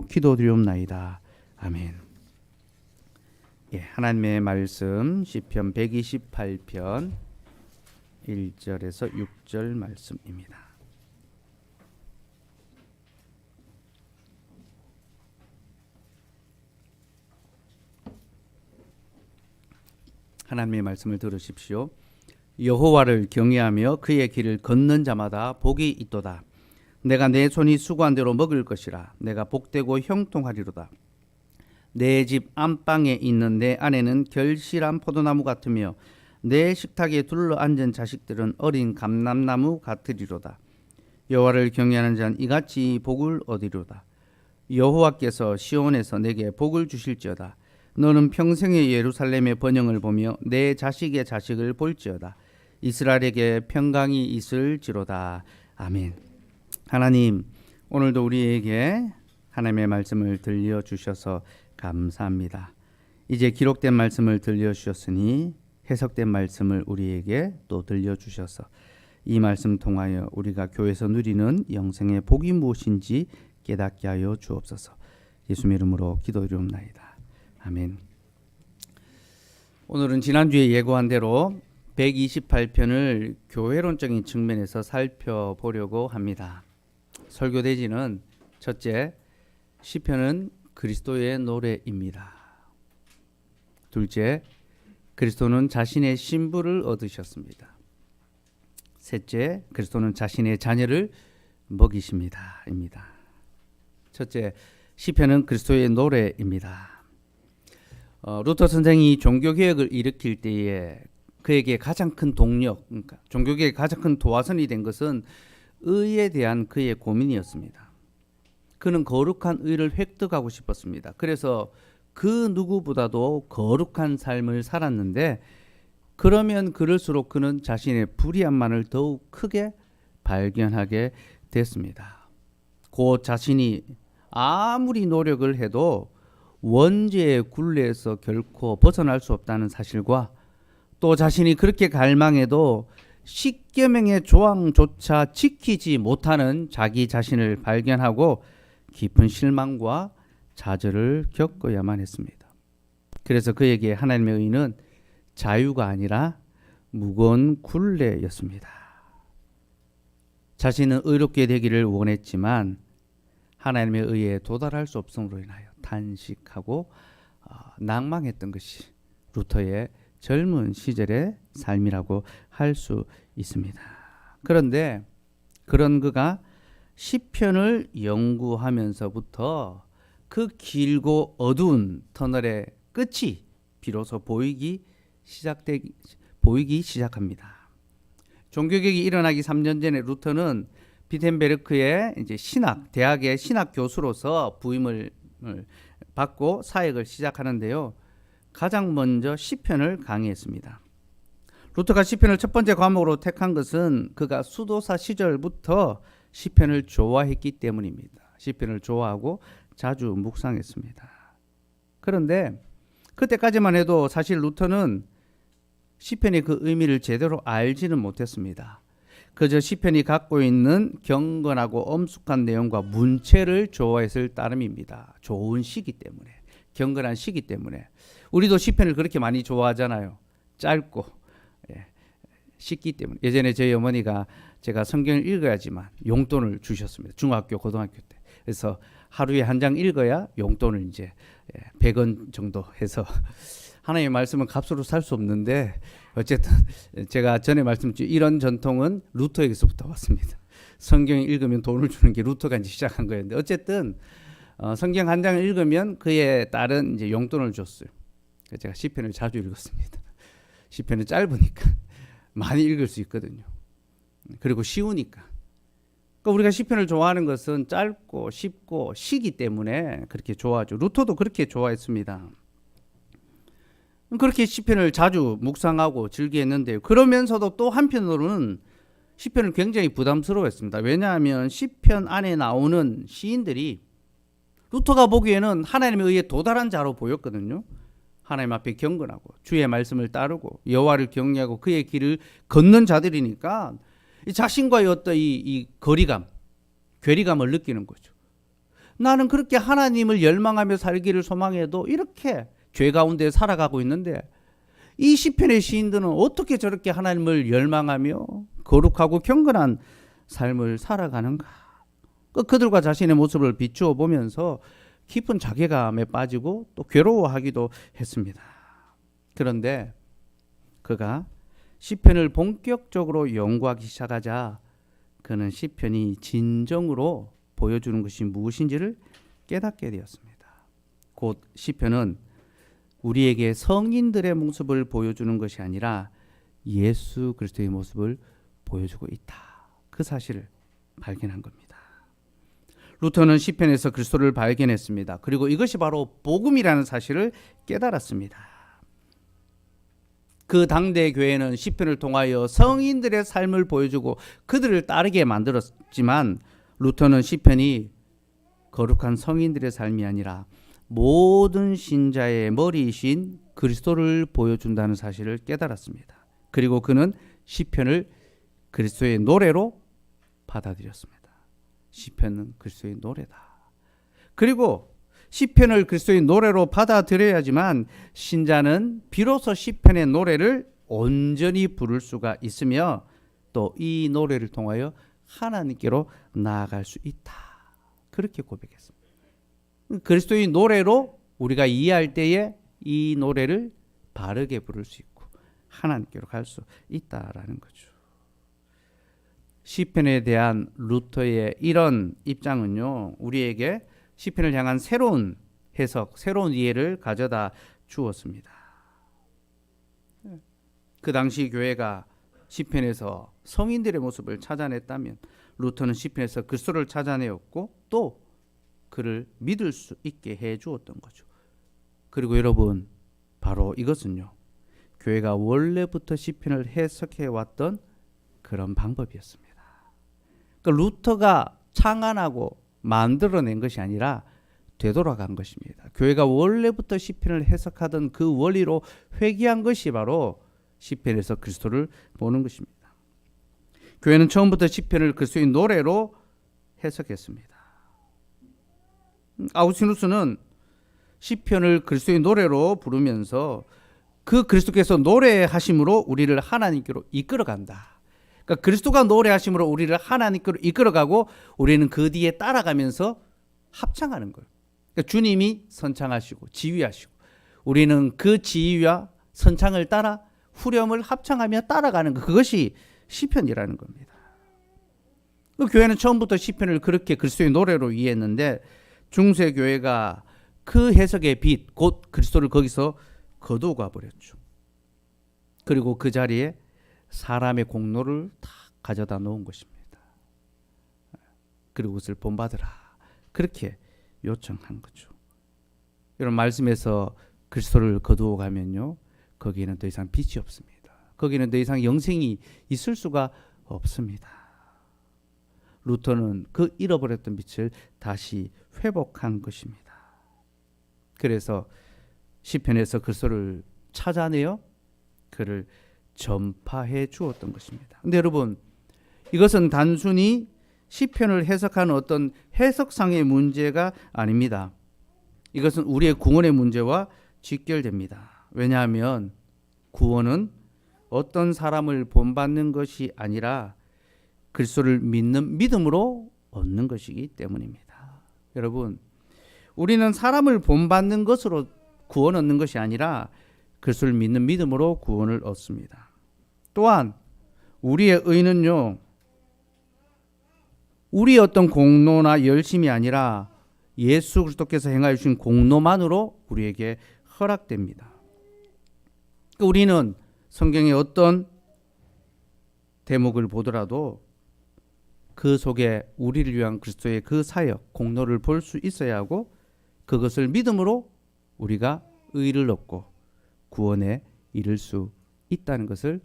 기도드리옵나이다. 아멘. 예, 하나님의 말씀 시편 128편 1절에서 6절 말씀입니다. 하나님의 말씀을 들으십시오. 여호와를 경외하며 그의 길을 걷는 자마다 복이 있도다. 내가 내 손이 수고한 대로 먹을 것이라. 내가 복되고 형통하리로다. 내 집 안방에 있는 내 아내는 결실한 포도나무 같으며 내 식탁에 둘러앉은 자식들은 어린 감람나무 같으리로다. 여호와를 경외하는 자는 이같이 복을 얻으리로다. 여호와께서 시온에서 내게 복을 주실지어다. 너는 평생의 예루살렘의 번영을 보며 내 자식의 자식을 볼지어다. 이스라엘에게 평강이 있을지로다. 아멘. 하나님, 오늘도 우리에게 하나님의 말씀을 들려주셔서 감사합니다. 이제 기록된 말씀을 들려주셨으니 해석된 말씀을 우리에게 또 들려주셔서 이 말씀 통하여 우리가 교회에서 누리는 영생의 복이 무엇인지 깨닫게 하여 주옵소서. 예수님의 이름으로 기도드리옵나이다. 아멘. 오늘은 지난주에 예고한 대로 128편을 교회론적인 측면에서 살펴보려고 합니다. 설교 대지는 첫째, 시편은 그리스도의 노래입니다. 둘째, 그리스도는 자신의 신부를 얻으셨습니다. 셋째, 그리스도는 자신의 자녀를 먹이십니다. 입니다. 첫째, 시편은 그리스도의 노래입니다. 루터 선생이 종교개혁을 일으킬 때에 그에게 가장 큰 동력, 그러니까 종교개혁의 가장 큰 도화선이 된 것은 의에 대한 그의 고민이었습니다. 그는 거룩한 의를 획득하고 싶었습니다. 그래서 그 누구보다도 거룩한 삶을 살았는데, 그러면 그럴수록 그는 자신의 불의함만을 더욱 크게 발견하게 됐습니다. 곧 자신이 아무리 노력을 해도 원죄의 굴레에서 결코 벗어날 수 없다는 사실과, 또 자신이 그렇게 갈망해도 십계명의 조항조차 지키지 못하는 자기 자신을 발견하고 깊은 실망과 좌절을 겪어야만 했습니다. 그래서 그에게 하나님의 의는 자유가 아니라 무거운 굴레였습니다. 자신은 의롭게 되기를 원했지만 하나님의 의에 도달할 수 없음으로 인하여 탄식하고 낭망했던 것이 루터의 젊은 시절의 삶이라고 할 수 있습니다. 그런데 그런 그가 시편을 연구하면서부터 그 길고 어두운 터널의 끝이 비로소 보이기 시작합니다. 종교개혁이 일어나기 3년 전에 루터는 비텐베르크의 이제 대학의 신학 교수로서 부임을 받고 사역을 시작하는데요. 가장 먼저 시편을 강의했습니다. 루터가 시편을 첫 번째 과목으로 택한 것은 그가 수도사 시절부터 시편을 좋아했기 때문입니다. 시편을 좋아하고 자주 묵상했습니다. 그런데 그때까지만 해도 사실 루터는 시편의 그 의미를 제대로 알지는 못했습니다. 그저 시편이 갖고 있는 경건하고 엄숙한 내용과 문체를 좋아했을 따름입니다. 좋은 시기 때문에, 경건한 시기 때문에. 우리도 시편을 그렇게 많이 좋아하잖아요. 짧고 쉽기 때문에. 예전에 저희 어머니가 제가 성경을 읽어야지만 용돈을 주셨습니다. 중학교, 고등학교 때. 그래서 하루에 한 장 읽어야 용돈을 이제 100원 정도 해서 하나님의 말씀은 값으로 살 수 없는데, 어쨌든 제가 전에 말씀드린 이런 전통은 루터에게서부터 왔습니다. 성경 읽으면 돈을 주는 게 루터가 이제 시작한 거였는데, 어쨌든 성경 한 장을 읽으면 그에 따른 이제 용돈을 줬어요. 제가 시편을 자주 읽었습니다. 시편은 짧으니까 많이 읽을 수 있거든요. 그리고 쉬우니까. 그러니까 우리가 시편을 좋아하는 것은 짧고 쉽고 시기 때문에 그렇게 좋아하죠. 루터도 그렇게 좋아했습니다. 그렇게 시편을 자주 묵상하고 즐기했는데요. 그러면서도 또 한편으로는 시편을 굉장히 부담스러워했습니다. 왜냐하면 시편 안에 나오는 시인들이 루터가 보기에는 하나님에 의해 도달한 자로 보였거든요. 하나님 앞에 경건하고 주의 말씀을 따르고 여호와를 경외하고 그의 길을 걷는 자들이니까 자신과의 어떤 이 괴리감을 느끼는 거죠. 나는 그렇게 하나님을 열망하며 살기를 소망해도 이렇게 죄 가운데 살아가고 있는데 이 시편의 시인들은 어떻게 저렇게 하나님을 열망하며 거룩하고 경건한 삶을 살아가는가? 그들과 자신의 모습을 비추어 보면서 깊은 자괴감에 빠지고 또 괴로워하기도 했습니다. 그런데 그가 시편을 본격적으로 연구하기 시작하자 그는 시편이 진정으로 보여주는 것이 무엇인지를 깨닫게 되었습니다. 곧 시편은 우리에게 성인들의 모습을 보여주는 것이 아니라 예수 그리스도의 모습을 보여주고 있다. 그 사실을 발견한 겁니다. 루터는 시편에서 그리스도를 발견했습니다. 그리고 이것이 바로 복음이라는 사실을 깨달았습니다. 그 당대 교회는 시편을 통하여 성인들의 삶을 보여주고 그들을 따르게 만들었지만 루터는 시편이 거룩한 성인들의 삶이 아니라 모든 신자의 머리이신 그리스도를 보여준다는 사실을 깨달았습니다. 그리고 그는 시편을 그리스도의 노래로 받아들였습니다. 시편은 그리스도의 노래다. 그리고 시편을 그리스도의 노래로 받아들여야지만 신자는 비로소 시편의 노래를 온전히 부를 수가 있으며 또 이 노래를 통하여 하나님께로 나아갈 수 있다. 그렇게 고백했습니다. 그리스도의 노래로 우리가 이해할 때에 이 노래를 바르게 부를 수 있고 하나님께로 갈 수 있다라는 거죠. 시편에 대한 루터의 이런 입장은요, 우리에게 시편을 향한 새로운 해석, 새로운 이해를 가져다 주었습니다. 그 당시 교회가 시편에서 성인들의 모습을 찾아냈다면 루터는 시편에서 그리스도를 찾아내었고 또 그를 믿을 수 있게 해 주었던 거죠. 그리고 여러분, 바로 이것은요, 교회가 원래부터 시편을 해석해 왔던 그런 방법이었습니다. 그러니까 루터가 창안하고 만들어낸 것이 아니라 되돌아간 것입니다. 교회가 원래부터 시편을 해석하던 그 원리로 회귀한 것이 바로 시편에서 그리스도를 보는 것입니다. 교회는 처음부터 시편을 그리스도의 노래로 해석했습니다. 아우구스티누스는 시편을 그리스도의 노래로 부르면서 그 그리스도께서 노래하심으로 우리를 하나님께로 이끌어간다. 그러니까 그리스도가 노래하심으로 우리를 하나님께로 이끌어가고 우리는 그 뒤에 따라가면서 합창하는 거예요. 그러니까 주님이 선창하시고 지휘하시고 우리는 그 지휘와 선창을 따라 후렴을 합창하며 따라가는 것, 그것이 시편이라는 겁니다. 그 교회는 처음부터 시편을 그렇게 그리스도의 노래로 이해했는데 중세 교회가 그 해석의 빛, 곧 그리스도를 거기서 거두어 가버렸죠. 그리고 그 자리에 사람의 공로를 다 가져다 놓은 것입니다. 그리고 그것을 본받으라, 그렇게 요청한 거죠. 이런 말씀에서 그리스도를 거두어 가면요, 거기에는 더 이상 빛이 없습니다. 거기는 더 이상 영생이 있을 수가 없습니다. 루터는 그 잃어버렸던 빛을 다시 회복한 것입니다. 그래서 시편에서 그리스도를 찾아내어 그를 전파해 주었던 것입니다. 근데 여러분, 이것은 단순히 시편을 해석하는 어떤 해석상의 문제가 아닙니다. 이것은 우리의 구원의 문제와 직결됩니다. 왜냐하면 구원은 어떤 사람을 본받는 것이 아니라 그리스도를 믿는 믿음으로 얻는 것이기 때문입니다. 여러분, 우리는 사람을 본받는 것으로 구원 얻는 것이 아니라 그리스도를 믿는 믿음으로 구원을 얻습니다. 또한 우리의 의는요, 우리의 어떤 공로나 열심이 아니라 예수 그리스도께서 행하여 주신 공로만으로 우리에게 허락됩니다. 우리는 성경의 어떤 대목을 보더라도 그 속에 우리를 위한 그리스도의 그 사역, 공로를 볼 수 있어야 하고 그것을 믿음으로 우리가 의를 얻고 구원에 이를 수 있다는 것을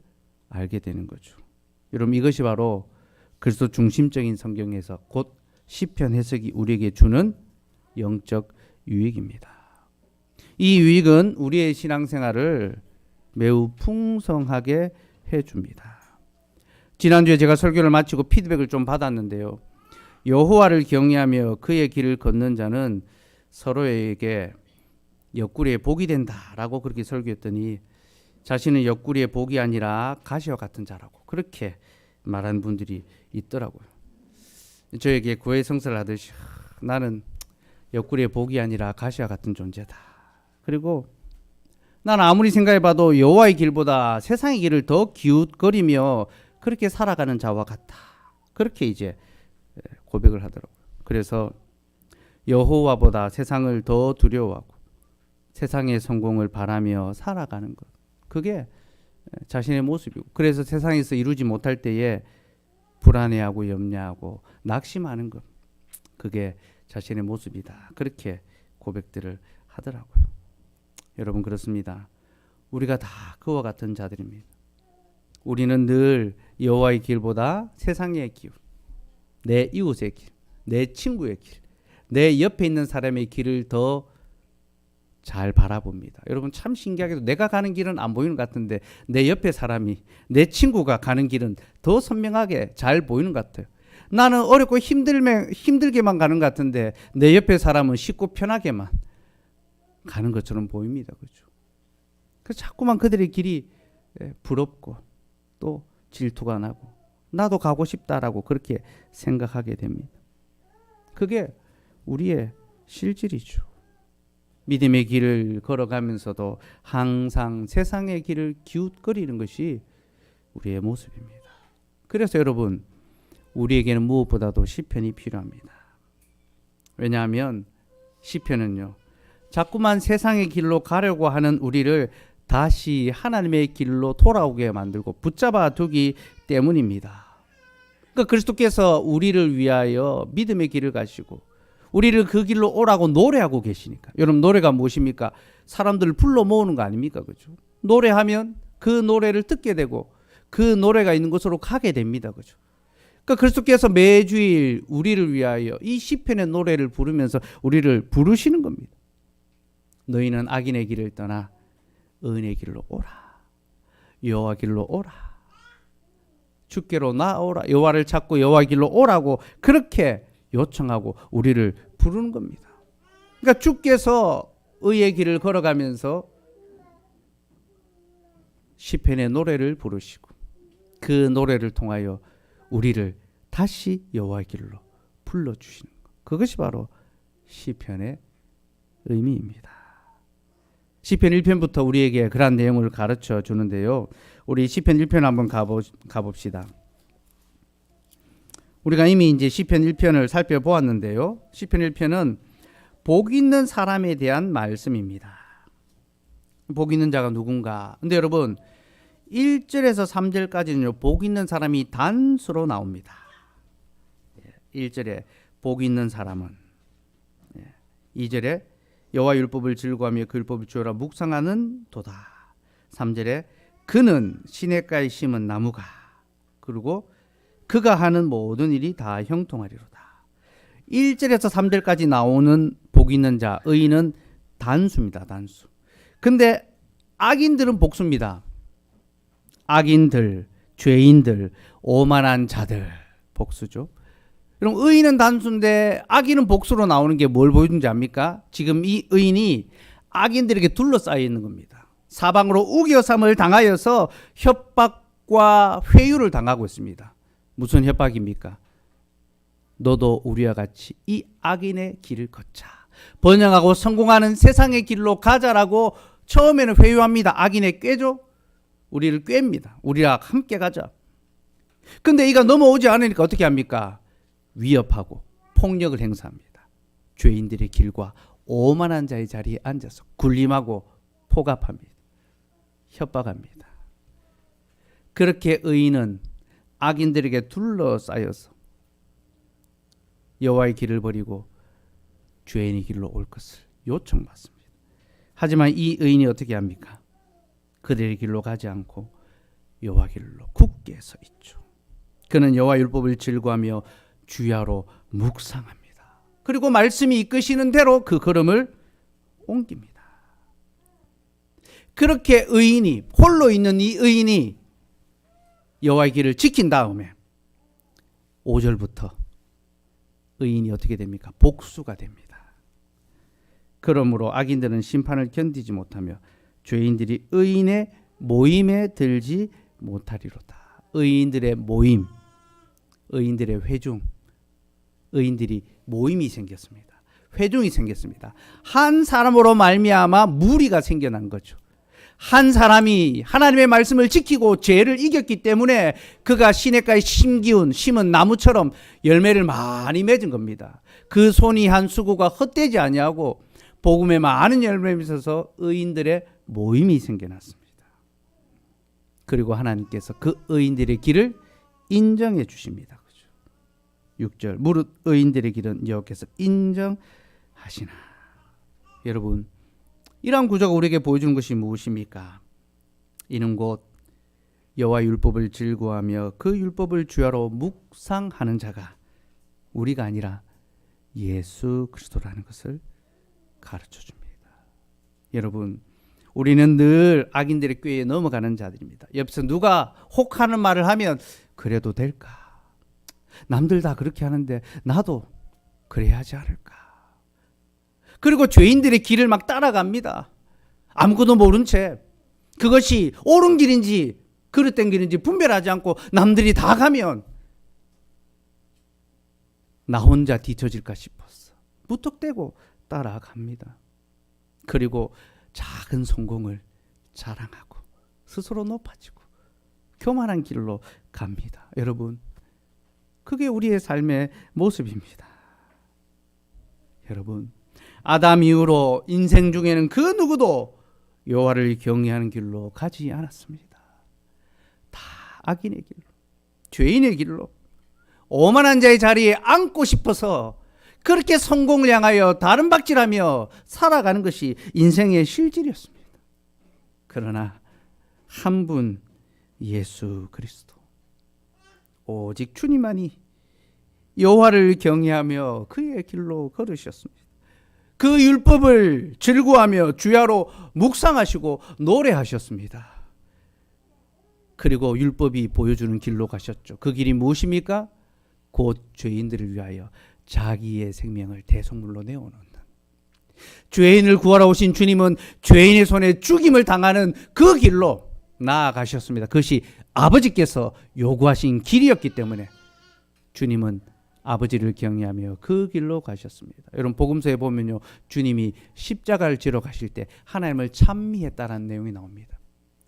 알게 되는 거죠. 여러분, 이것이 바로 그리스도 중심적인 성경에서 곧 시편 해석이 우리에게 주는 영적 유익입니다. 이 유익은 우리의 신앙생활을 매우 풍성하게 해줍니다. 지난주에 제가 설교를 마치고 피드백을 좀 받았는데요. 여호와를 경외하며 그의 길을 걷는 자는 서로에게 옆구리에 복이 된다라고 그렇게 설교했더니 자신은 옆구리에 복이 아니라 가시와 같은 자라고 그렇게 말한 분들이 있더라고요. 저에게 구의 성사를 하듯이 나는 옆구리에 복이 아니라 가시와 같은 존재다. 그리고 나는 아무리 생각해봐도 여호와의 길보다 세상의 길을 더 기웃거리며 그렇게 살아가는 자와 같다. 그렇게 이제 고백을 하더라고요. 그래서 여호와보다 세상을 더 두려워하고 세상의 성공을 바라며 살아가는 것. 그게 자신의 모습이고 그래서 세상에서 이루지 못할 때에 불안해하고 염려하고 낙심하는 것. 그게 자신의 모습이다. 그렇게 고백들을 하더라고요. 여러분 그렇습니다. 우리가 다 그와 같은 자들입니다. 우리는 늘 여호와의 길보다 세상의 길, 내 이웃의 길, 내 친구의 길, 내 옆에 있는 사람의 길을 더 잘 바라봅니다. 여러분 참 신기하게도 내가 가는 길은 안 보이는 것 같은데 내 옆에 사람이 내 친구가 가는 길은 더 선명하게 잘 보이는 것 같아요. 나는 어렵고 힘들게만 가는 것 같은데 내 옆에 사람은 쉽고 편하게만 가는 것처럼 보입니다. 그렇죠? 그래서 자꾸만 그들의 길이 부럽고 또 질투가 나고 나도 가고 싶다라고 그렇게 생각하게 됩니다. 그게 우리의 실질이죠. 믿음의 길을 걸어가면서도 항상 세상의 길을 기웃거리는 것이 우리의 모습입니다. 그래서 여러분 우리에게는 무엇보다도 시편이 필요합니다. 왜냐하면 시편은요 자꾸만 세상의 길로 가려고 하는 우리를 다시 하나님의 길로 돌아오게 만들고 붙잡아 두기 때문입니다. 그러니까 그리스도께서 우리를 위하여 믿음의 길을 가시고 우리를 그 길로 오라고 노래하고 계시니까. 여러분 노래가 무엇입니까? 사람들을 불러 모으는 거 아닙니까? 그죠? 노래하면 그 노래를 듣게 되고 그 노래가 있는 곳으로 가게 됩니다. 그죠? 그러니까 그리스도께서 매주일 우리를 위하여 이 시편의 노래를 부르면서 우리를 부르시는 겁니다. 너희는 악인의 길을 떠나 의인의 길로 오라. 여호와 길로 오라. 주께로 나오라. 여호와를 찾고 여호와 길로 오라고 그렇게 요청하고 우리를 부르는 겁니다. 그러니까 주께서 의의 길을 걸어가면서 시편의 노래를 부르시고 그 노래를 통하여 우리를 다시 여호와의 길로 불러주시는 것. 그것이 바로 시편의 의미입니다. 시편 1편부터 우리에게 그러한 내용을 가르쳐 주는데요. 우리 시편 1편 한번 가봅시다. 우리가 이미 이제 시편 1편을 살펴보았는데요. 시편 1편은 복 있는 사람에 대한 말씀입니다. 복 있는 자가 누군가? 근데 여러분 1절에서 3절까지는요. 복 있는 사람이 단수로 나옵니다. 1절에 복 있는 사람은 2절에 여호와 율법을 즐거워하며 그 율법을 주어라 묵상하는 도다. 3절에 그는 시냇가에 심은 나무가 그리고 그가 하는 모든 일이 다 형통하리로다. 1절에서 3절까지 나오는 복 있는 자, 의인은 단수입니다. 단수. 근데 악인들은 복수입니다. 악인들, 죄인들, 오만한 자들 복수죠. 그럼 의인은 단수인데 악인은 복수로 나오는 게 뭘 보여주는지 압니까? 지금 이 의인이 악인들에게 둘러싸여 있는 겁니다. 사방으로 우겨삼을 당하여서 협박과 회유를 당하고 있습니다. 무슨 협박입니까? 너도 우리와 같이 이 악인의 길을 걷자. 번영하고 성공하는 세상의 길로 가자라고 처음에는 회유합니다. 악인의 꾀죠. 우리를 꾀입니다. 우리랑 함께 가자. 근데 이가 넘어오지 않으니까 어떻게 합니까? 위협하고 폭력을 행사합니다. 죄인들의 길과 오만한 자의 자리에 앉아서 군림하고 포갑합니다. 협박합니다. 그렇게 의인은 악인들에게 둘러싸여서 여호와의 길을 버리고 죄인의 길로 올 것을 요청받습니다. 하지만 이 의인이 어떻게 합니까? 그들의 길로 가지 않고 여호와 길로 굳게 서 있죠. 그는 여호와 율법을 즐거워하며 주야로 묵상합니다. 그리고 말씀이 이끄시는 대로 그 걸음을 옮깁니다. 그렇게 의인이 홀로 있는 이 의인이 여호와의 길을 지킨 다음에 5절부터 의인이 어떻게 됩니까? 복수가 됩니다. 그러므로 악인들은 심판을 견디지 못하며 죄인들이 의인의 모임에 들지 못하리로다. 의인들의 모임, 의인들의 회중, 의인들이 모임이 생겼습니다. 회중이 생겼습니다. 한 사람으로 말미암아 무리가 생겨난 거죠. 한 사람이 하나님의 말씀을 지키고 죄를 이겼기 때문에 그가 시냇가에 심은 나무처럼 열매를 많이 맺은 겁니다. 그 손이 한 수고가 헛되지 아니하고 복음에 많은 열매를 맺어서 의인들의 모임이 생겨났습니다. 그리고 하나님께서 그 의인들의 길을 인정해 주십니다. 6절 무릇 의인들의 길은 여호와께서 인정하시나. 여러분, 이러한 구조가 우리에게 보여주는 것이 무엇입니까? 이는 곧 여호와 율법을 즐거워하며 그 율법을 주야로 묵상하는 자가 우리가 아니라 예수 그리스도라는 것을 가르쳐 줍니다. 여러분, 우리는 늘 악인들의 꾀에 넘어가는 자들입니다. 옆에서 누가 혹하는 말을 하면 그래도 될까? 남들 다 그렇게 하는데 나도 그래야 하지 않을까? 그리고 죄인들의 길을 막 따라갑니다. 아무것도 모른 채 그것이 옳은 길인지 그릇된 길인지 분별하지 않고 남들이 다 가면 나 혼자 뒤처질까 싶어서 무턱대고 따라갑니다. 그리고 작은 성공을 자랑하고 스스로 높아지고 교만한 길로 갑니다. 여러분, 그게 우리의 삶의 모습입니다. 여러분, 아담 이후로 인생 중에는 그 누구도 여호와를 경외하는 길로 가지 않았습니다. 다 악인의 길로, 죄인의 길로, 오만한 자의 자리에 앉고 싶어서 그렇게 성공을 향하여 다른 박질하며 살아가는 것이 인생의 실질이었습니다. 그러나 한 분 예수 그리스도, 오직 주님만이 여호와를 경외하며 그의 길로 걸으셨습니다. 그 율법을 즐거워하며 주야로 묵상하시고 노래하셨습니다. 그리고 율법이 보여주는 길로 가셨죠. 그 길이 무엇입니까? 곧 죄인들을 위하여 자기의 생명을 대속물로 내어놓는, 죄인을 구하러 오신 주님은 죄인의 손에 죽임을 당하는 그 길로 나아가셨습니다. 그것이 아버지께서 요구하신 길이었기 때문에 주님은 아버지를 경외하며 그 길로 가셨습니다. 여러분, 복음서에 보면요, 주님이 십자가를 지러 가실 때 하나님을 찬미했다라는 내용이 나옵니다.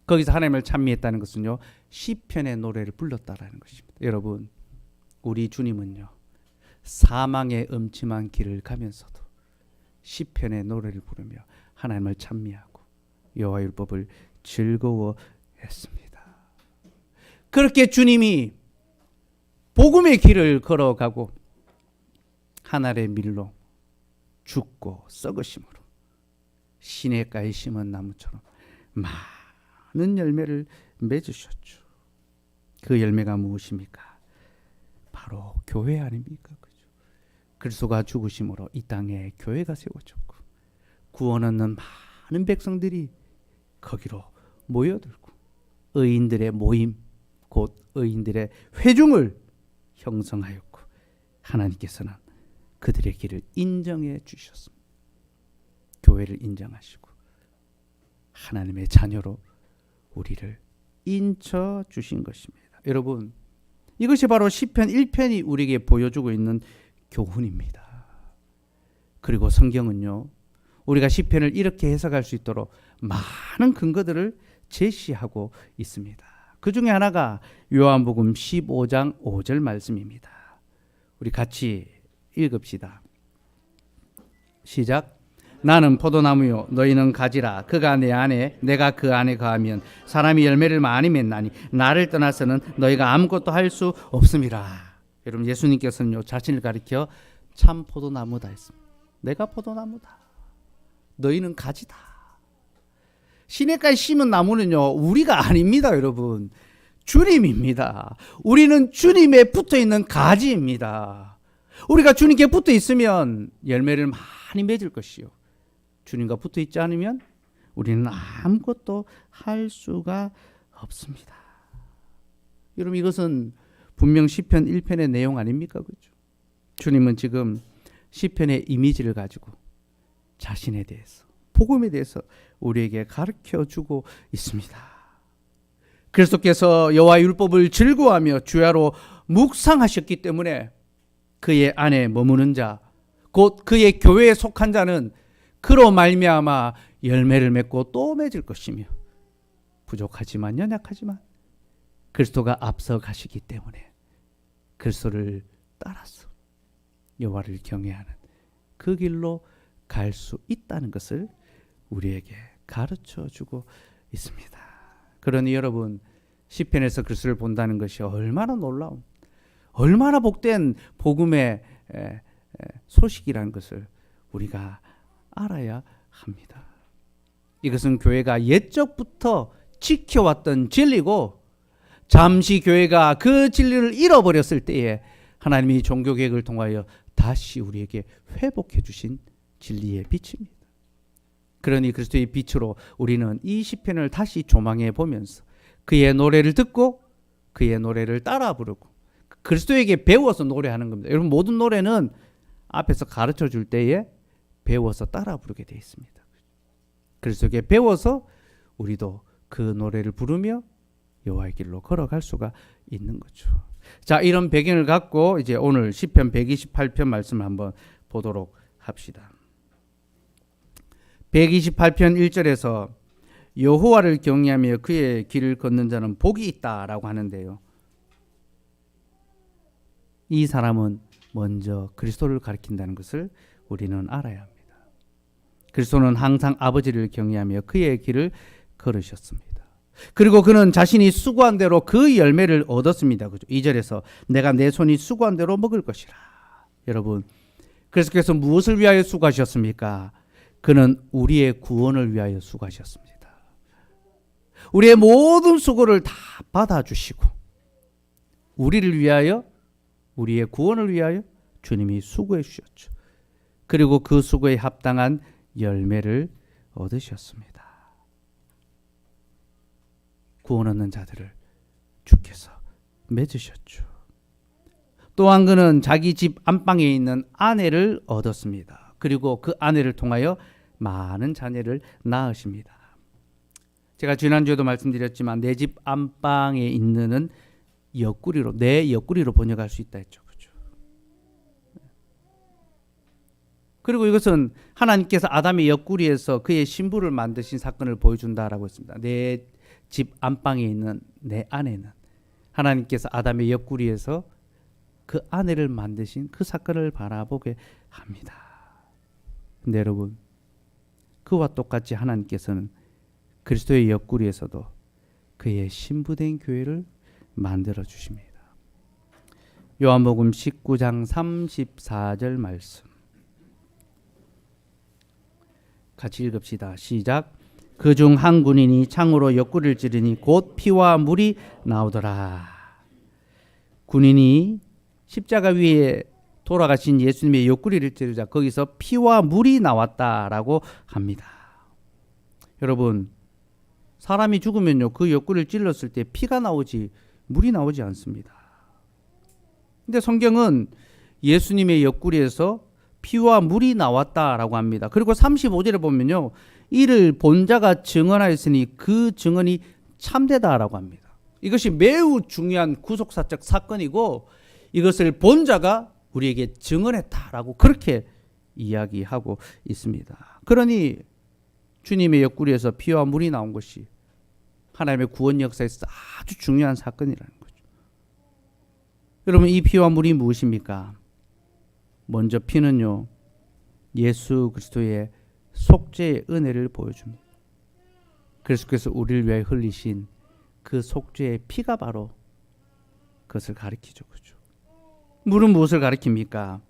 거기서 하나님을 찬미했다는 것은요, 시편의 노래를 불렀다라는 것입니다. 여러분, 우리 주님은요, 사망의 음침한 길을 가면서도 시편의 노래를 부르며 하나님을 찬미하고 여호와 율법을 즐거워했습니다. 그렇게 주님이 복음의 길을 걸어가고 하늘의 밀로 죽고 썩으심으로 시냇가에 심은 나무처럼 많은 열매를 맺으셨죠. 그 열매가 무엇입니까? 바로 교회 아닙니까? 그죠? 그리스도가 죽으심으로 이 땅에 교회가 세워졌고 구원 얻는 많은 백성들이 거기로 모여들고 의인들의 모임, 곧 의인들의 회중을 형성하였고 하나님께서는 그들의 길을 인정해 주셨습니다. 교회를 인정하시고 하나님의 자녀로 우리를 인쳐 주신 것입니다. 여러분, 이것이 바로 시편 1편이 우리에게 보여주고 있는 교훈입니다. 그리고 성경은요, 우리가 시편을 이렇게 해석할 수 있도록 많은 근거들을 제시하고 있습니다. 그 중에 하나가 요한복음 15장 5절 말씀입니다. 우리 같이 읽읍시다. 시작. 나는 포도나무요 너희는 가지라. 그가 내 안에 내가 그 안에 거하면 사람이 열매를 많이 맺나니 나를 떠나서는 너희가 아무것도 할 수 없음이라. 여러분, 예수님께서는요, 자신을 가리켜 참 포도나무다 했습니다. 내가 포도나무다. 너희는 가지다. 시냇가에 심은 나무는요, 우리가 아닙니다. 여러분, 주님입니다. 우리는 주님에 붙어있는 가지입니다. 우리가 주님께 붙어 있으면 열매를 많이 맺을 것이요, 주님과 붙어 있지 않으면 우리는 아무것도 할 수가 없습니다. 여러분, 이것은 분명 시편 1편의 내용 아닙니까? 그렇죠? 주님은 지금 시편의 이미지를 가지고 자신에 대해서, 복음에 대해서 우리에게 가르쳐주고 있습니다. 그리스도께서 여호와의 율법을 즐거워하며 주야로 묵상하셨기 때문에 그의 안에 머무는 자, 곧 그의 교회에 속한 자는 그로 말미암아 열매를 맺고 또 맺을 것이며, 부족하지만 연약하지만 그리스도가 앞서 가시기 때문에 그리스도를 따라서 여호와를 경외하는 그 길로 갈 수 있다는 것을 우리에게 가르쳐주고 있습니다. 그러니 여러분, 시편에서 그리스도를 본다는 것이 얼마나 놀라운, 얼마나 복된 복음의 소식이라는 것을 우리가 알아야 합니다. 이것은 교회가 옛적부터 지켜왔던 진리고, 잠시 교회가 그 진리를 잃어버렸을 때에 하나님이 종교개혁을 통하여 다시 우리에게 회복해 주신 진리의 빛입니다. 그러니 그리스도의 빛으로 우리는 이 시편을 다시 조망해 보면서 그의 노래를 듣고 그의 노래를 따라 부르고 그리스도에게 배워서 노래하는 겁니다. 여러분, 모든 노래는 앞에서 가르쳐 줄 때에 배워서 따라 부르게 되어 있습니다. 그리스도에게 배워서 우리도 그 노래를 부르며 여호와의 길로 걸어갈 수가 있는 거죠. 자, 이런 배경을 갖고 이제 오늘 시편 128편 말씀을 한번 보도록 합시다. 128편 1절에서 여호와를 경외하며 그의 길을 걷는 자는 복이 있다라고 하는데요. 이 사람은 먼저 그리스도를 가리킨다는 것을 우리는 알아야 합니다. 그리스도는 항상 아버지를 경외하며 그의 길을 걸으셨습니다. 그리고 그는 자신이 수고한 대로 그 열매를 얻었습니다. 그죠? 2절에서 내가 내 손이 수고한 대로 먹을 것이라. 여러분, 그리스도께서 무엇을 위하여 수고하셨습니까? 그는 우리의 구원을 위하여 수고하셨습니다. 우리의 모든 수고를 다 받아주시고 우리를 위하여, 우리의 구원을 위하여 주님이 수고해 주셨죠. 그리고 그 수고에 합당한 열매를 얻으셨습니다. 구원 얻는 자들을 주께서 맺으셨죠. 또한 그는 자기 집 안방에 있는 아내를 얻었습니다. 그리고 그 아내를 통하여 많은 자녀를 낳으십니다. 제가 지난주에도 말씀드렸지만 내 집 안방에 있는은 옆구리로, 내 옆구리로 번역할 수 있다 했죠. 그렇죠? 그리고 이것은 하나님께서 아담의 옆구리에서 그의 신부를 만드신 사건을 보여준다라고 했습니다. 내 집 안방에 있는 내 아내는 하나님께서 아담의 옆구리에서 그 아내를 만드신 그 사건을 바라보게 합니다. 근데 여러분, 그와 똑같이 하나님께서는 그리스도의 옆구리에서도 그의 신부된 교회를 만들어 주십니다. 요한복음 19장 34절 말씀 같이 읽읍시다. 시작. 그중 한 군인이 창으로 옆구리를 찌르니 곧 피와 물이 나오더라. 군인이 십자가 위에 돌아가신 예수님의 옆구리를 찌르자 거기서 피와 물이 나왔다라고 합니다. 여러분, 사람이 죽으면요, 그 옆구리를 찔렀을 때 피가 나오지 물이 나오지 않습니다. 근데 성경은 예수님의 옆구리에서 피와 물이 나왔다라고 합니다. 그리고 35절에 보면요, 이를 본 자가 증언하였으니 그 증언이 참되다라고 합니다. 이것이 매우 중요한 구속사적 사건이고 이것을 본 자가 우리에게 증언했다라고 그렇게 이야기하고 있습니다. 그러니 주님의 옆구리에서 피와 물이 나온 것이 하나님의 구원 역사에서 아주 중요한 사건이라는 거죠. 여러분, 이 피와 물이 무엇입니까? 먼저 피는요, 예수 그리스도의 속죄의 은혜를 보여줍니다. 그리스도께서 우리를 위하여 흘리신 그 속죄의 피가 바로 그것을 가리키죠. 그렇죠? 물은 무엇을 가리킵니까?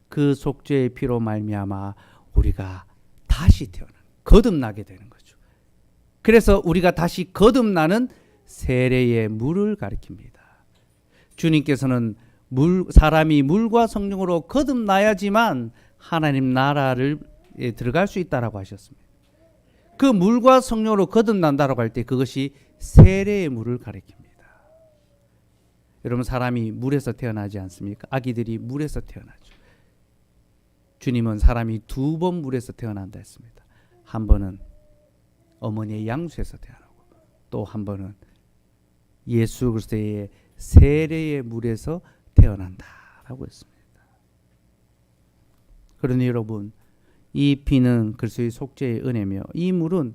그 속죄의 피로 말미암아 우리가 다시 태어나는, 거듭나게 되는 거죠. 그래서 우리가 다시 거듭나는 세례의 물을 가리킵니다. 주님께서는 사람이 물과 성령으로 거듭나야지만 하나님 나라를 들어갈 수 있다라고 하셨습니다. 그 물과 성령으로 거듭난다라고 할 때 그것이 세례의 물을 가리킵니다. 여러분, 사람이 물에서 태어나지 않습니까? 아기들이 물에서 태어나죠. 주님은 사람이 2번 물에서 태어난다 했습니다. 한 번은 어머니의 양수에서 태어나고 또 한 번은 예수 그리스도의 세례의 물에서 태어난다라고 했습니다. 그러니 여러분, 이 피는 그리스도의 속죄의 은혜며 이 물은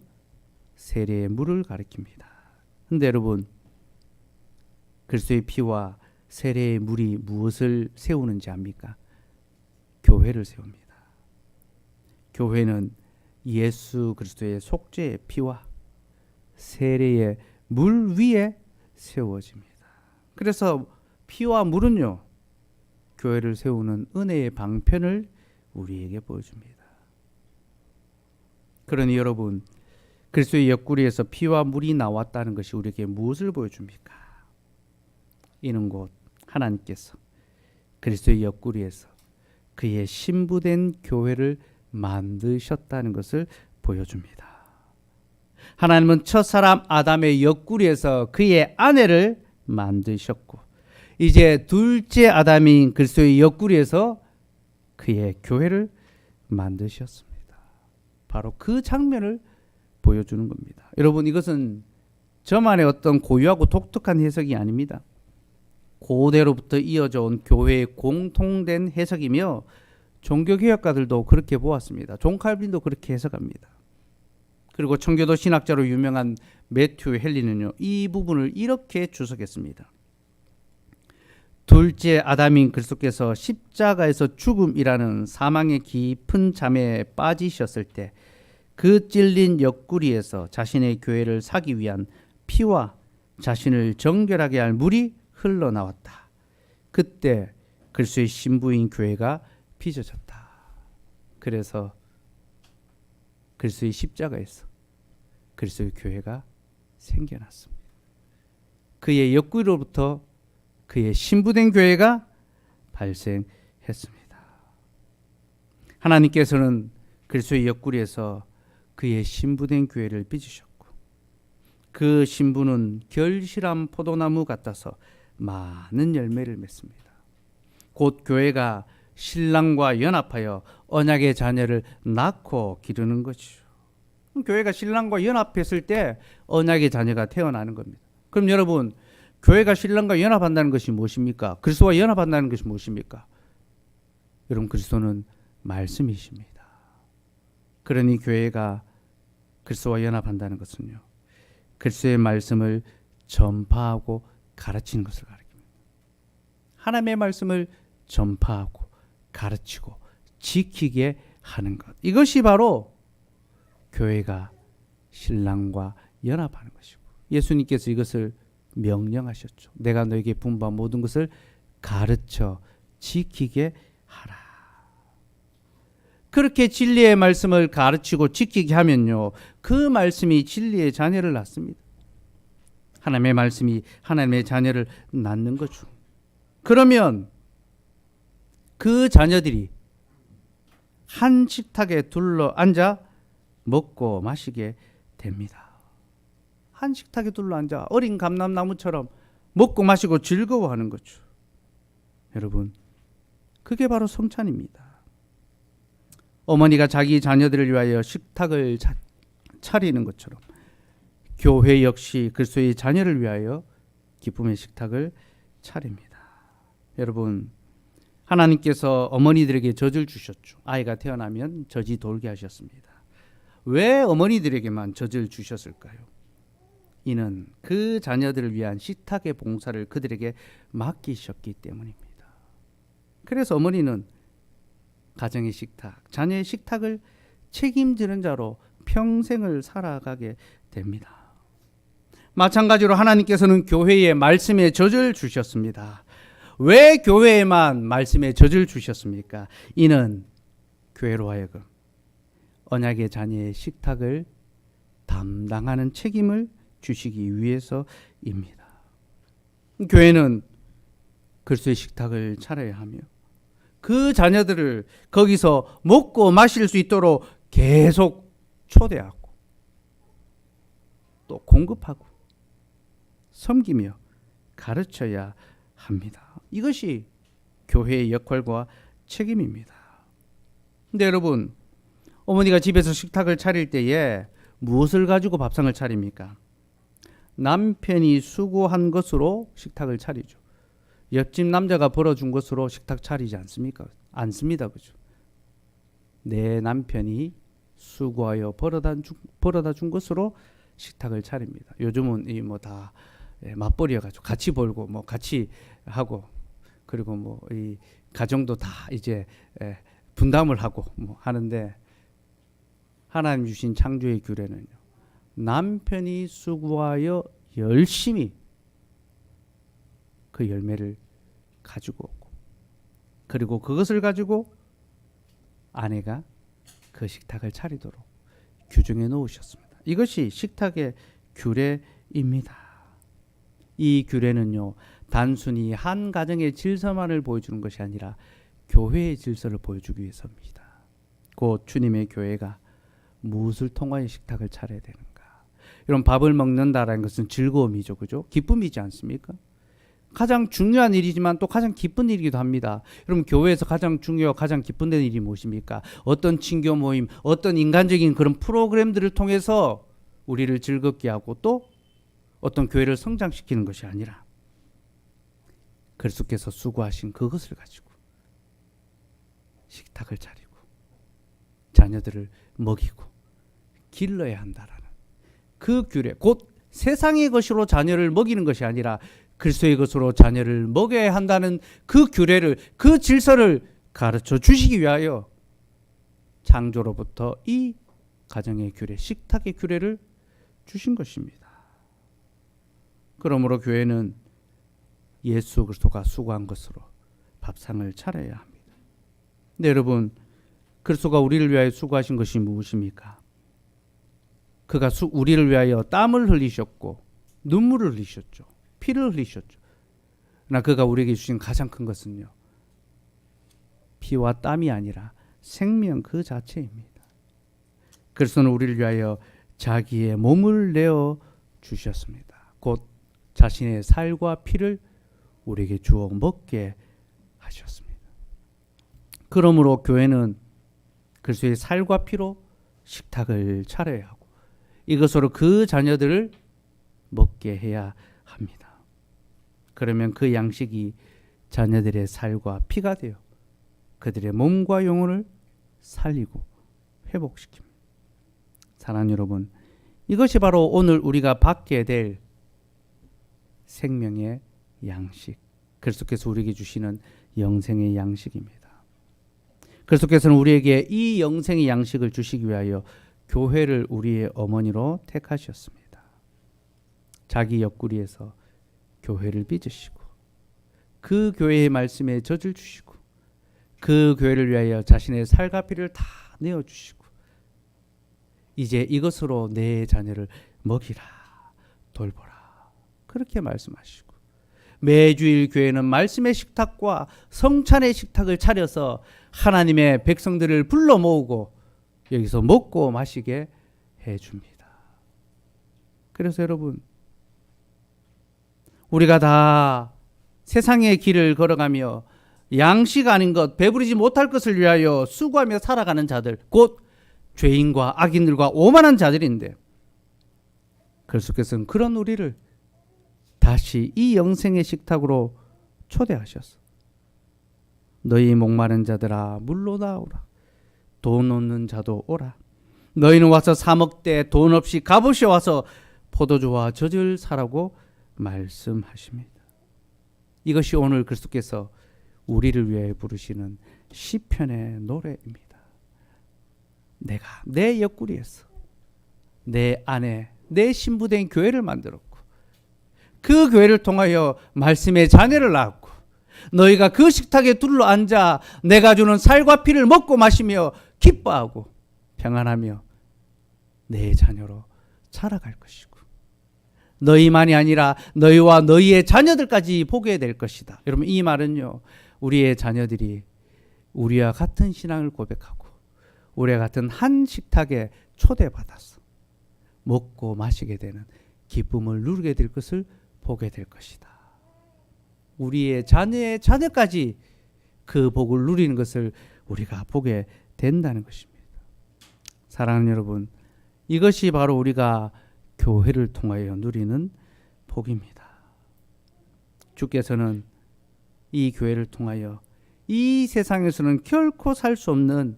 세례의 물을 가리킵니다. 그런데 여러분, 그리스도의 피와 세례의 물이 무엇을 세우는지 압니까? 교회를 세웁니다. 교회는 예수 그리스도의 속죄의 피와 세례의 물 위에 세워집니다. 그래서 피와 물은요, 교회를 세우는 은혜의 방편을 우리에게 보여줍니다. 그러니 여러분, 그리스도의 옆구리에서 피와 물이 나왔다는 것이 우리에게 무엇을 보여줍니까? 이는 곧 하나님께서 그리스도의 옆구리에서 그의 신부된 교회를 만드셨다는 것을 보여줍니다. 하나님은 첫사람 아담의 옆구리에서 그의 아내를 만드셨고, 이제 둘째 아담인 그리스도의 옆구리에서 그의 교회를 만드셨습니다. 바로 그 장면을 보여주는 겁니다. 여러분, 이것은 저만의 어떤 고유하고 독특한 해석이 아닙니다. 고대로부터 이어져 온 교회의 공통된 해석이며 종교개혁가들도 그렇게 보았습니다. 존 칼빈도 그렇게 해석합니다. 그리고 청교도 신학자로 유명한 매튜 헨리는요, 이 부분을 이렇게 주석했습니다. 둘째 아담인 그리스도께서 십자가에서 죽음이라는 사망의 깊은 잠에 빠지셨을 때 그 찔린 옆구리에서 자신의 교회를 사기 위한 피와 자신을 정결하게 할 물이 흘러나왔다. 그때 그리스도의 신부인 교회가 빚어졌다. 그래서 그리스도의 십자가에서 그리스도의 교회가 생겨났습니다. 그의 옆구리로부터 그의 신부된 교회가 발생했습니다. 하나님께서는 그리스도의 옆구리에서 그의 신부된 교회를 빚으셨고, 그 신부는 결실한 포도나무 같아서 많은 열매를 맺습니다. 곧 교회가 신랑과 연합하여 언약의 자녀를 낳고 기르는 것이죠. 교회가 신랑과 연합했을 때 언약의 자녀가 태어나는 겁니다. 그럼 여러분, 교회가 신랑과 연합한다는 것이 무엇입니까? 그리스도와 연합한다는 것이 무엇입니까? 여러분, 그리스도는 말씀이십니다. 그러니 교회가 그리스도와 연합한다는 것은요, 그리스도의 말씀을 전파하고 가르치는 것을 가리킵니다. 하나님의 말씀을 전파하고 가르치고 지키게 하는 것, 이것이 바로 교회가 신랑과 연합하는 것이고, 예수님께서 이것을 명령하셨죠. 내가 너에게 분부한 모든 것을 가르쳐 지키게 하라. 그렇게 진리의 말씀을 가르치고 지키게 하면요, 그 말씀이 진리의 자녀를 낳습니다. 하나님의 말씀이 하나님의 자녀를 낳는 거죠. 그러면 그 자녀들이 한 식탁에 둘러 앉아 먹고 마시게 됩니다. 한 식탁에 둘러 앉아 어린 감람나무처럼 먹고 마시고 즐거워하는 거죠. 여러분, 그게 바로 성찬입니다. 어머니가 자기 자녀들을 위하여 식탁을 차리는 것처럼 교회 역시 그리스도의 자녀를 위하여 기쁨의 식탁을 차립니다. 여러분, 하나님께서 어머니들에게 젖을 주셨죠. 아이가 태어나면 젖이 돌게 하셨습니다. 왜 어머니들에게만 젖을 주셨을까요? 이는 그 자녀들을 위한 식탁의 봉사를 그들에게 맡기셨기 때문입니다. 그래서 어머니는 가정의 식탁, 자녀의 식탁을 책임지는 자로 평생을 살아가게 됩니다. 마찬가지로 하나님께서는 교회에 말씀의 젖을 주셨습니다. 왜 교회에만 말씀의 젖을 주셨습니까? 이는 교회로 하여금 언약의 자녀의 식탁을 담당하는 책임을 주시기 위해서입니다. 교회는 그리스도의 식탁을 차려야 하며 그 자녀들을 거기서 먹고 마실 수 있도록 계속 초대하고 또 공급하고 섬기며 가르쳐야 합니다. 이것이 교회의 역할과 책임입니다. 근데 여러분, 어머니가 집에서 식탁을 차릴 때에 무엇을 가지고 밥상을 차립니까? 남편이 수고한 것으로 식탁을 차리죠. 옆집 남자가 벌어준 것으로 식탁 차리지 않습니까? 않습니다. 그죠? 내 남편이 수고하여 벌어다 준 것으로 식탁을 차립니다. 요즘은 이 뭐 다 맞벌이여 가지고 같이 벌고 뭐 같이 하고, 그리고 뭐 이 가정도 다 이제 분담을 하고 뭐 하는데, 하나님 주신 창조의 규례는요, 남편이 수고하여 열심히 그 열매를 가지고 오고, 그리고 그것을 가지고 아내가 그 식탁을 차리도록 규정해 놓으셨습니다. 이것이 식탁의 규례입니다. 이 규례는요, 단순히 한 가정의 질서만을 보여주는 것이 아니라 교회의 질서를 보여주기 위해서입니다. 곧 주님의 교회가 무엇을 통하여 식탁을 차려야 되는가. 이런 밥을 먹는다라는 것은 즐거움이죠. 그죠? 기쁨이지 않습니까? 가장 중요한 일이지만 또 가장 기쁜 일이기도 합니다. 여러분, 교회에서 가장 중요하고 가장 기쁜 일이 무엇입니까? 어떤 친교 모임, 어떤 인간적인 그런 프로그램들을 통해서 우리를 즐겁게 하고 또 어떤 교회를 성장시키는 것이 아니라 그리스도께서 수고하신 그것을 가지고 식탁을 차리고 자녀들을 먹이고 길러야 한다라는 그 규례, 곧 세상의 것으로 자녀를 먹이는 것이 아니라 그리스도의 것으로 자녀를 먹여야 한다는 그 규례를, 그 질서를 가르쳐 주시기 위하여 창조로부터 이 가정의 규례, 식탁의 규례를 주신 것입니다. 그러므로 교회는 예수 그리스도가 수고한 것으로 밥상을 차려야 합니다. 근데 여러분, 그리스도가 우리를 위하여 수고하신 것이 무엇입니까? 그가 우리를 위하여 땀을 흘리셨고 눈물을 흘리셨죠. 피를 흘리셨죠. 그러나 그가 우리에게 주신 가장 큰 것은요, 피와 땀이 아니라 생명 그 자체입니다. 그리스도는 우리를 위하여 자기의 몸을 내어 주셨습니다. 곧 자신의 살과 피를 우리에게 주어 먹게 하셨습니다. 그러므로 교회는 그리스도의 살과 피로 식탁을 차려야 하고 이것으로 그 자녀들을 먹게 해야 합니다. 그러면 그 양식이 자녀들의 살과 피가 되어 그들의 몸과 영혼을 살리고 회복시킵니다. 사랑하는 여러분, 이것이 바로 오늘 우리가 받게 될 생명의 양식, 그리스도께서 우리에게 주시는 영생의 양식입니다. 그리스도께서는 우리에게 이 영생의 양식을 주시기 위하여 교회를 우리의 어머니로 택하셨습니다. 자기 옆구리에서 교회를 빚으시고 그 교회의 말씀에 젖을 주시고 그 교회를 위하여 자신의 살과 피를 다 내어주시고 이제 이것으로 내 자녀를 먹이라, 돌보라, 그렇게 말씀하시고 매주일 교회는 말씀의 식탁과 성찬의 식탁을 차려서 하나님의 백성들을 불러 모으고 여기서 먹고 마시게 해줍니다. 그래서 여러분, 우리가 다 세상의 길을 걸어가며 양식 아닌 것, 배부르지 못할 것을 위하여 수고하며 살아가는 자들, 곧 죄인과 악인들과 오만한 자들인데 그리스도께서는 그런 우리를 다시 이 영생의 식탁으로 초대하셨어. 너희 목마른 자들아 물로 나오라. 돈 없는 자도 오라. 너희는 와서 사 먹되 돈 없이 값없이 와서 포도주와 젖을 사라고 말씀하십니다. 이것이 오늘 그리스도께서 우리를 위해 부르시는 시편의 노래입니다. 내가 내 옆구리에서 내 안에 내 신부된 교회를 만들었고 그 교회를 통하여 말씀의 자녀를 낳았고 너희가 그 식탁에 둘러앉아 내가 주는 살과 피를 먹고 마시며 기뻐하고 평안하며 내 자녀로 자라갈 것이고 너희만이 아니라 너희와 너희의 자녀들까지 보게 될 것이다. 여러분, 이 말은요, 우리의 자녀들이 우리와 같은 신앙을 고백하고 우리와 같은 한 식탁에 초대받아서 먹고 마시게 되는 기쁨을 누리게 될 것을 보게 될 것이다. 우리의 자녀의 자녀까지 그 복을 누리는 것을 우리가 보게 된다는 것입니다. 사랑하는 여러분, 이것이 바로 우리가 교회를 통하여 누리는 복입니다. 주께서는 이 교회를 통하여 이 세상에서는 결코 살 수 없는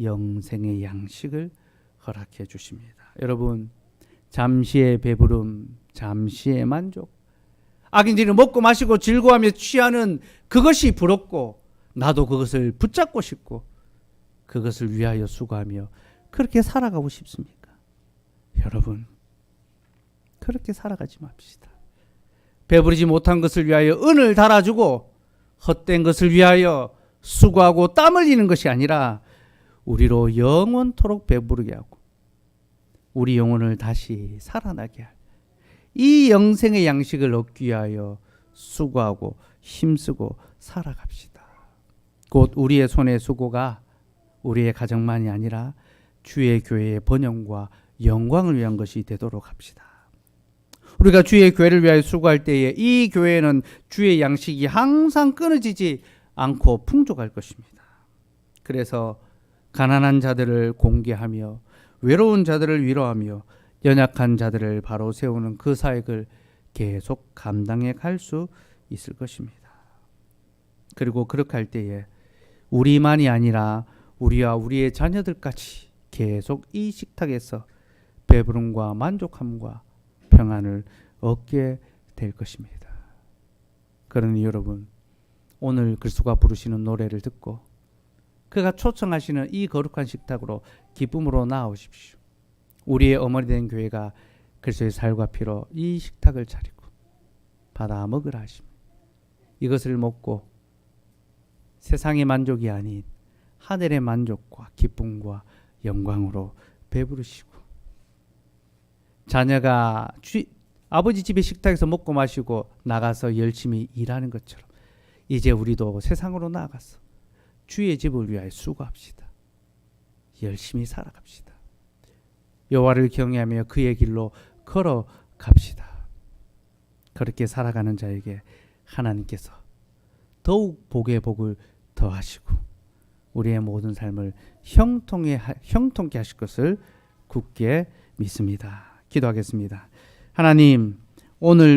영생의 양식을 허락해 주십니다. 여러분, 잠시의 배부름, 잠시의 만족, 악인들이 먹고 마시고 즐거워하며 취하는 그것이 부럽고 나도 그것을 붙잡고 싶고 그것을 위하여 수고하며 그렇게 살아가고 싶습니까? 여러분, 그렇게 살아가지 맙시다. 배부르지 못한 것을 위하여 은을 달아주고 헛된 것을 위하여 수고하고 땀 흘리는 것이 아니라 우리로 영원토록 배부르게 하고 우리 영혼을 다시 살아나게 할 이 영생의 양식을 얻기 위하여 수고하고 힘쓰고 살아갑시다. 곧 우리의 손의 수고가 우리의 가정만이 아니라 주의 교회의 번영과 영광을 위한 것이 되도록 합시다. 우리가 주의 교회를 위하여 수고할 때에 이 교회는 주의 양식이 항상 끊어지지 않고 풍족할 것입니다. 그래서 가난한 자들을 공개하며 외로운 자들을 위로하며 연약한 자들을 바로 세우는 그 사역을 계속 감당해 갈 수 있을 것입니다. 그리고 그렇게 할 때에 우리만이 아니라 우리와 우리의 자녀들까지 계속 이 식탁에서 배부름과 만족함과 평안을 얻게 될 것입니다. 그러니 여러분, 오늘 글수가 부르시는 노래를 듣고 그가 초청하시는 이 거룩한 식탁으로 기쁨으로 나아오십시오. 우리의 어머니 된 교회가 그리스도의 살과 피로 이 식탁을 차리고 받아 먹으라 하십니다. 이것을 먹고 세상의 만족이 아닌 하늘의 만족과 기쁨과 영광으로 배부르시고 자녀가 아버지 집의 식탁에서 먹고 마시고 나가서 열심히 일하는 것처럼 이제 우리도 세상으로 나아가서 주의 집을 위하여 수고합시다. 열심히 살아갑시다. 여호와를 경외하며 그의 길로 걸어갑시다. 그렇게 살아가는 자에게 하나님께서 더욱 복의 복을 더하시고 우리의 모든 삶을 형통케 하실 것을 굳게 믿습니다. 기도하겠습니다. 하나님, 오늘